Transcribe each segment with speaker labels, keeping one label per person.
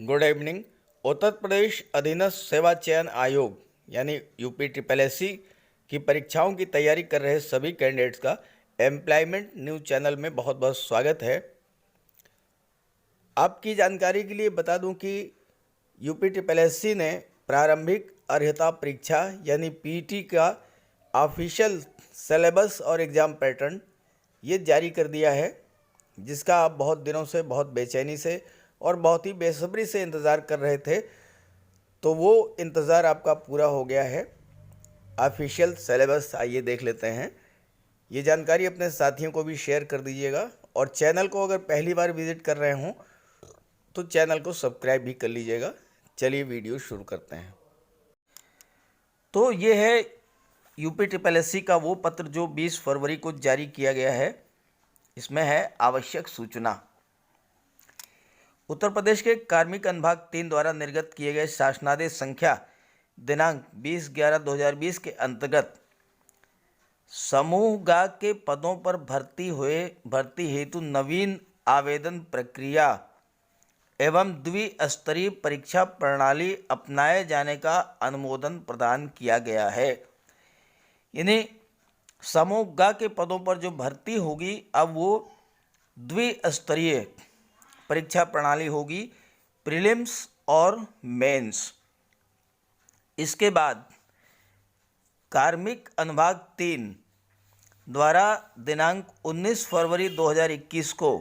Speaker 1: Good evening. Uttar Pradesh अधीनस्थ सेवा चयन आयोग यानी यूपी ट्रिपल एस सी की परीक्षाओं की तैयारी कर रहे सभी कैंडिडेट्स का एम्प्लॉयमेंट न्यूज़ चैनल में बहुत बहुत स्वागत है। आपकी जानकारी के लिए बता दूं कि यूपी ट्रिपल एस सी ने प्रारंभिक अर्हता परीक्षा यानी पीटी का ऑफिशियल सिलेबस और एग्ज़ाम पैटर्न ये जारी कर दिया है, जिसका आप बहुत दिनों से बहुत बेचैनी से और बहुत ही बेसब्री से इंतज़ार कर रहे थे। तो वो इंतज़ार आपका पूरा हो गया है। ऑफिशियल सिलेबस आइए देख लेते हैं। ये जानकारी अपने साथियों को भी शेयर कर दीजिएगा और चैनल को अगर पहली बार विज़िट कर रहे हों तो चैनल को सब्सक्राइब भी कर लीजिएगा। चलिए वीडियो शुरू करते हैं। तो ये है यूपी ट्रिपल एस सी का वो पत्र जो 20 फरवरी को जारी किया गया है। इसमें है आवश्यक सूचना। उत्तर प्रदेश के कार्मिक अनुभाग 3 द्वारा निर्गत किए गए शासनादेश संख्या दिनांक 20/11/2020 के अंतर्गत समूह गा के पदों पर भर्ती हेतु नवीन आवेदन प्रक्रिया एवं द्विस्तरीय परीक्षा प्रणाली अपनाए जाने का अनुमोदन प्रदान किया गया है। यानी समूह गा के पदों पर जो भर्ती होगी अब वो द्विस्तरीय परीक्षा प्रणाली होगी, प्रीलिम्स और मेंस। इसके बाद कार्मिक अनुभाग 3 द्वारा दिनांक 19 फरवरी 2021 को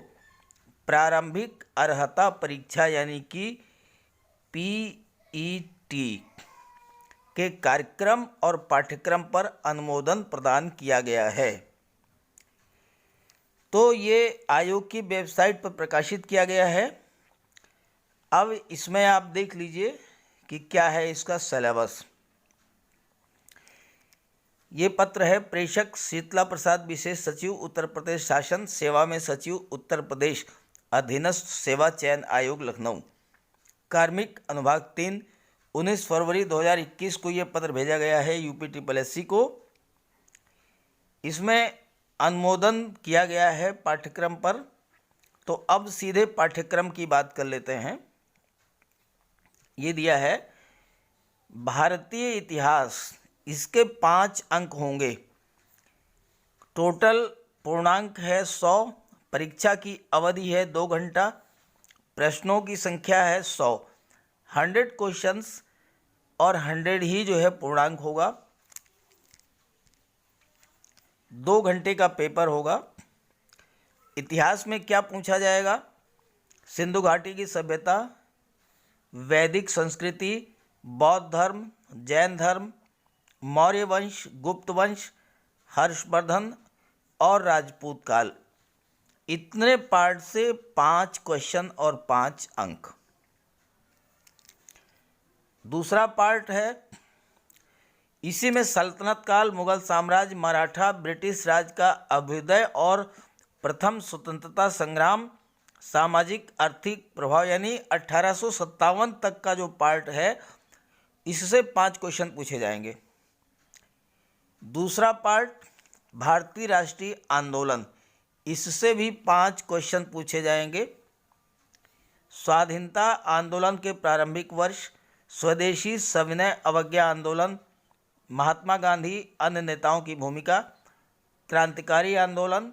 Speaker 1: प्रारंभिक अर्हता परीक्षा यानी कि पीईटी के कार्यक्रम और पाठ्यक्रम पर अनुमोदन प्रदान किया गया है। तो ये आयोग की वेबसाइट पर प्रकाशित किया गया है। अब इसमें आप देख लीजिए कि क्या है इसका सिलेबस। ये पत्र है प्रेषक शीतला प्रसाद, विशेष सचिव उत्तर प्रदेश शासन, सेवा में सचिव उत्तर प्रदेश अधीनस्थ सेवा चयन आयोग लखनऊ। कार्मिक अनुभाग 3 19 फरवरी 2021 को ये पत्र भेजा गया है यूपी ट्रिपल एस सी को। इसमें अनुमोदन किया गया है पाठ्यक्रम पर। तो अब सीधे पाठ्यक्रम की बात कर लेते हैं। ये दिया है भारतीय इतिहास, इसके 5 अंक होंगे। टोटल पूर्णांक है 100, परीक्षा की अवधि है 2 घंटा, प्रश्नों की संख्या है 100 क्वेश्चंस और 100 ही जो है पूर्णांक होगा। 2 घंटे का पेपर होगा। इतिहास में क्या पूछा जाएगा? सिंधु घाटी की सभ्यता, वैदिक संस्कृति, बौद्ध धर्म, जैन धर्म, मौर्य वंश, गुप्त वंश, हर्षवर्धन और राजपूत काल। इतने पार्ट से 5 क्वेश्चन और 5 अंक। दूसरा पार्ट है, इसी में सल्तनत काल, मुगल साम्राज्य, मराठा, ब्रिटिश राज का अभ्युदय और प्रथम स्वतंत्रता संग्राम, सामाजिक आर्थिक प्रभाव यानी 1857 तक का जो पार्ट है, इससे 5 क्वेश्चन पूछे जाएंगे। दूसरा पार्ट भारतीय राष्ट्रीय आंदोलन, इससे भी 5 क्वेश्चन पूछे जाएंगे। स्वाधीनता आंदोलन के प्रारंभिक वर्ष, स्वदेशी सविनय अवज्ञा आंदोलन, महात्मा गांधी अन्य नेताओं की भूमिका, क्रांतिकारी आंदोलन,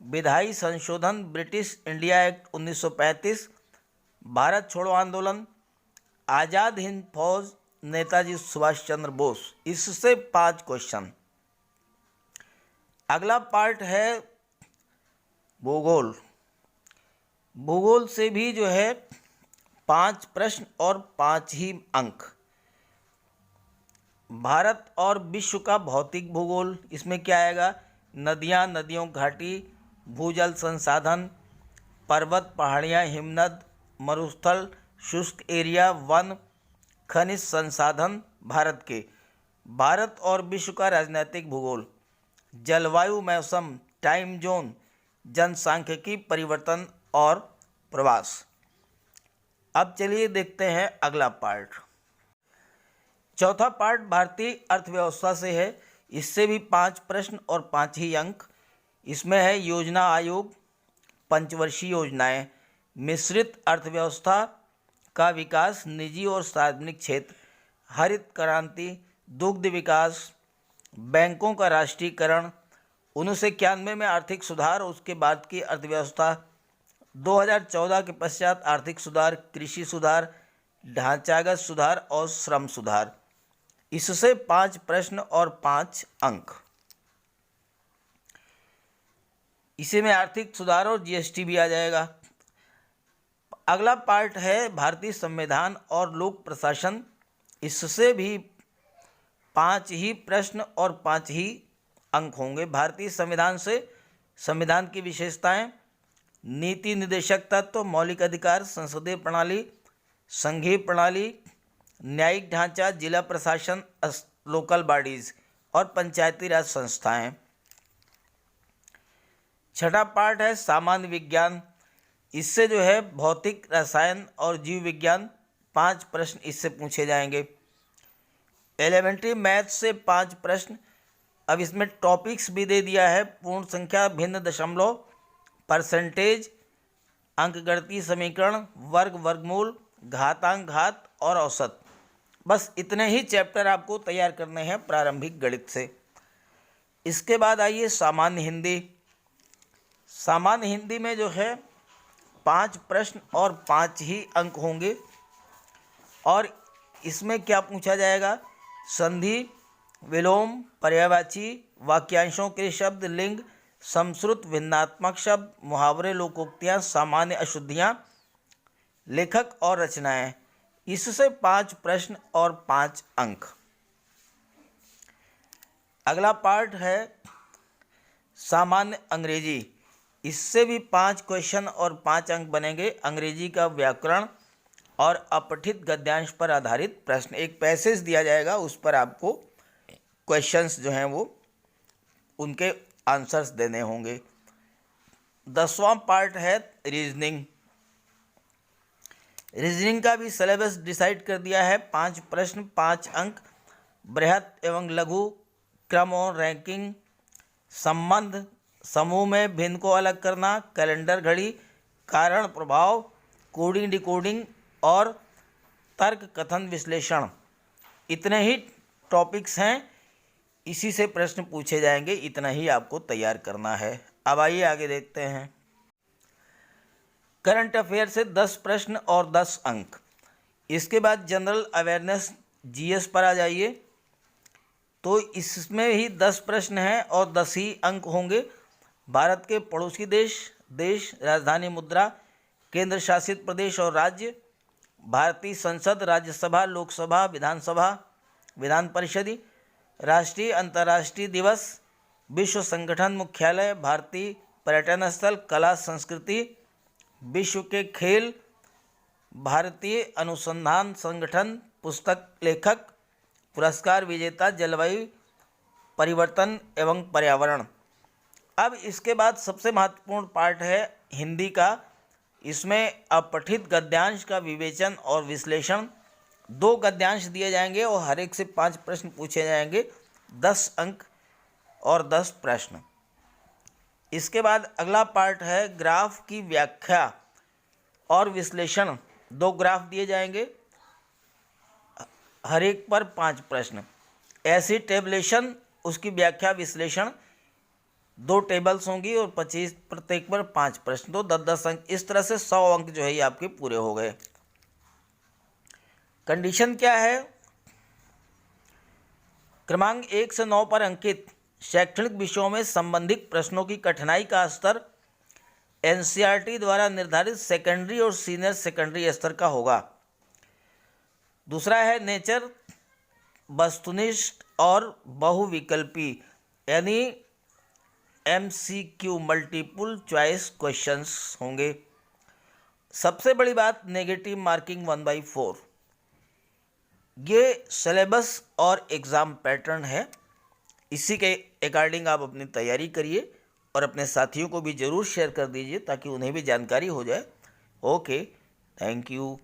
Speaker 1: विधायी संशोधन, ब्रिटिश इंडिया एक्ट 1935, भारत छोड़ो आंदोलन, आज़ाद हिंद फौज, नेताजी सुभाष चंद्र बोस। इससे 5 क्वेश्चन। अगला पार्ट है भूगोल। भूगोल से भी जो है 5 प्रश्न और 5 ही अंक। भारत और विश्व का भौतिक भूगोल, इसमें क्या आएगा? नदियाँ, नदियों घाटी, भूजल संसाधन, पर्वत, पहाड़ियाँ, हिमनद, मरुस्थल, शुष्क एरिया, वन, खनिज संसाधन भारत के। भारत और विश्व का राजनीतिक भूगोल, जलवायु, मौसम, टाइम जोन, जनसांख्यिकी परिवर्तन और प्रवास। अब चलिए देखते हैं अगला पार्ट। चौथा पार्ट भारतीय अर्थव्यवस्था से है। इससे भी 5 प्रश्न और 5 ही अंक। इसमें है योजना आयोग, पंचवर्षीय योजनाएं, मिश्रित अर्थव्यवस्था, का विकास, निजी और सार्वजनिक क्षेत्र, हरित क्रांति, दुग्ध विकास, बैंकों का राष्ट्रीयकरण, 1991 में आर्थिक सुधार, उसके बाद की अर्थव्यवस्था, 2014 के पश्चात आर्थिक सुधार, कृषि सुधार, ढांचागत सुधार और श्रम सुधार। इससे 5 प्रश्न और 5 अंक। इसी में आर्थिक सुधार और जीएसटी भी आ जाएगा। अगला पार्ट है भारतीय संविधान और लोक प्रशासन। इससे भी 5 ही प्रश्न और 5 ही अंक होंगे। भारतीय संविधान से संविधान की विशेषताएं, नीति निर्देशक तत्व, मौलिक अधिकार, संसदीय प्रणाली, संघीय प्रणाली, न्यायिक ढांचा, जिला प्रशासन, लोकल बॉडीज और पंचायती राज संस्थाएं। छठा पार्ट है सामान्य विज्ञान। इससे जो है भौतिक, रसायन और जीव विज्ञान, 5 प्रश्न इससे पूछे जाएंगे। एलिमेंट्री मैथ से 5 प्रश्न। अब इसमें टॉपिक्स भी दे दिया है, पूर्ण संख्या, भिन्न दशमलव, परसेंटेज, अंकगणितीय समीकरण, वर्ग, वर्गमूल, घातांक, घात और औसत। बस इतने ही चैप्टर आपको तैयार करने हैं प्रारंभिक गणित से। इसके बाद आइए सामान्य हिंदी। सामान्य हिंदी में जो है 5 प्रश्न और 5 ही अंक होंगे। और इसमें क्या पूछा जाएगा? संधि, विलोम, पर्यायवाची, वाक्यांशों के शब्द, लिंग, समश्रुत भिन्नात्मक शब्द, मुहावरे, लोकोक्तियाँ, सामान्य अशुद्धियाँ, लेखक और रचनाएं। इससे 5 प्रश्न और 5 अंक। अगला पार्ट है सामान्य अंग्रेजी। इससे भी 5 क्वेश्चन और 5 अंक बनेंगे। अंग्रेजी का व्याकरण और अपठित गद्यांश पर आधारित प्रश्न। एक पैसेज दिया जाएगा, उस पर आपको क्वेश्चंस जो हैं वो उनके आंसर्स देने होंगे। 10वां पार्ट है रीजनिंग। रीजनिंग का भी सिलेबस डिसाइड कर दिया है। 5 प्रश्न, 5 अंक, बृहत एवं लघु, क्रम और रैंकिंग, संबंध, समूह में भिन्न को अलग करना, कैलेंडर घड़ी, कारण प्रभाव, कोडिंग डिकोडिंग और तर्क कथन विश्लेषण। इतने ही टॉपिक्स हैं, इसी से प्रश्न पूछे जाएंगे। इतना ही आपको तैयार करना है। अब आइए आगे देखते हैं। करंट अफेयर से 10 प्रश्न और 10 अंक। इसके बाद जनरल अवेयरनेस जीएस पर आ जाइए। तो इसमें ही 10 प्रश्न हैं और 10 ही अंक होंगे। भारत के पड़ोसी देश, राजधानी मुद्रा, केंद्र शासित प्रदेश और राज्य, भारतीय संसद, राज्यसभा, लोकसभा, विधानसभा, विधान परिषद, राष्ट्रीय अंतर्राष्ट्रीय दिवस, विश्व संगठन मुख्यालय, भारतीय पर्यटन स्थल, कला संस्कृति, विश्व के खेल, भारतीय अनुसंधान संगठन, पुस्तक लेखक, पुरस्कार विजेता, जलवायु परिवर्तन एवं पर्यावरण। अब इसके बाद सबसे महत्वपूर्ण पार्ट है हिंदी का। इसमें अपठित गद्यांश का विवेचन और विश्लेषण। 2 गद्यांश दिए जाएंगे और हर एक से 5 प्रश्न पूछे जाएंगे। 10 अंक और 10 प्रश्न। इसके बाद अगला पार्ट है ग्राफ की व्याख्या और विश्लेषण। 2 ग्राफ दिए जाएंगे, हर एक पर 5 प्रश्न। ऐसी टेबलेशन, उसकी व्याख्या विश्लेषण, 2 टेबल्स होंगी और 25 प्रत्येक पर 5 प्रश्न, तो 10-10 अंक। इस तरह से 100 अंक जो है ये आपके पूरे हो गए। कंडीशन क्या है? क्रमांक 1 से 9 पर अंकित शैक्षणिक विषयों में संबंधित प्रश्नों की कठिनाई का स्तर एनसीईआरटी द्वारा निर्धारित सेकेंडरी और सीनियर सेकेंडरी स्तर का होगा। दूसरा है नेचर, वस्तुनिष्ठ और बहुविकल्पी, यानी MCQ मल्टीपल चॉइस क्वेश्चंस होंगे। सबसे बड़ी बात, नेगेटिव मार्किंग 1/4। ये सिलेबस और एग्ज़ाम पैटर्न है। इसी के अकॉर्डिंग आप अपनी तैयारी करिए और अपने साथियों को भी ज़रूर शेयर कर दीजिए ताकि उन्हें भी जानकारी हो जाए। Okay, thank you.